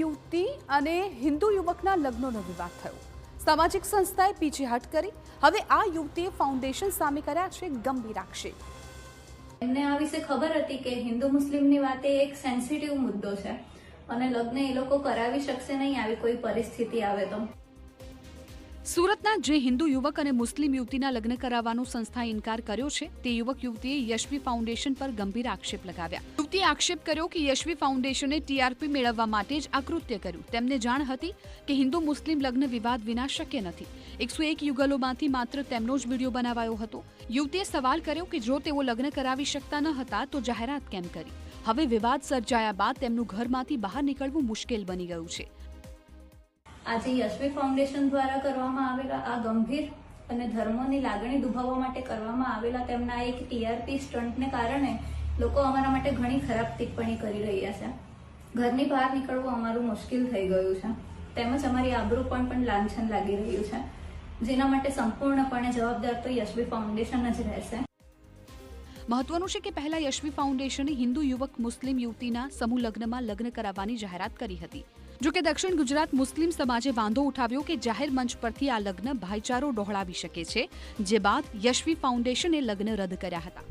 યુવતી અને હિન્દુ યુવકના લગ્નનો વિવાદ થયો। સામાજિક સંસ્થાએ પીછેહટ કરી। હવે આ યુવતીએ ફાઉન્ડેશન સામે કર્યા છે ગંભીર આક્ષેપ। એમને આ વિશે ખબર હતી કે હિન્દુ મુસ્લિમની વાત એ એક સેન્સિટિવ મુદ્દો છે અને લગ્ન એ લોકો કરાવી શકશે નહીં આવી કોઈ પરિસ્થિતિ આવે તો। સુરતના જે હિન્દુ યુવક અને મુસ્લિમ યુવતીના લગ્ન કરાવવાનો સંસ્થાએ ઇનકાર કર્યો છે તે યુવક યુવતીએ યશવી ફાઉન્ડેશન પર ગંભીર આક્ષેપ લગાવ્યા। યુવતીએ આક્ષેપ કર્યો કે યશવી ફાઉન્ડેશને ટીઆરપી મેળવવા માટે જ આ કૃત્ય કર્યું। તેમને જાણ હતી કે હિન્દુ મુસ્લિમ લગ્ન વિવાદ વિના શક્ય નથી। 101 યુગલોમાંથી માત્ર તેમનો જ વિડીયો બનાવાયો હતો। યુવતીએ સવાલ કર્યો કે જો તેઓ લગ્ન કરાવી શકતા ન હતા તો જાહેરાત કેમ કરી। હવે વિવાદ સર્જાયા બાદ તેમનું ઘરમાંથી બહાર નીકળવું મુશ્કેલ બની ગયું છે। આજે યશવી ફાઉન્ડેશન દ્વારા કરવામાં આવેલા આ ગંભીર અને ધર્મોની લાગણી દુભાવવા માટે કરવામાં આવેલા તેમના એક ટીઆરપી સ્ટન્ટને કારણે લોકો અમારા માટે ઘણી ખરાબ ટિપ્પણી કરી રહ્યા છે। ઘરની બહાર નીકળવું અમારું મુશ્કેલ થઈ ગયું છે તેમજ અમારી આબરૂ પણ લાંછન લાગી રહ્યું છે, જેના માટે સંપૂર્ણપણે જવાબદાર તો યશવી ફાઉન્ડેશન જ રહેશે। મહત્વનું છે કે પહેલા યશવી ફાઉન્ડેશને હિન્દુ યુવક મુસ્લિમ યુવતીના સમૂહ લગ્નમાં લગ્ન કરાવવાની જાહેરાત કરી હતી। જો કે દક્ષિણ ગુજરાત મુસ્લિમ સમાજે વાંધો ઉઠાવ્યો કે જાહેર મંચ પરથી આ લગ્ન ભાઈચારો ડહોળાવી શકે છે, જે બાદ યશવી ફાઉન્ડેશને લગ્ન રદ કર્યા હતા।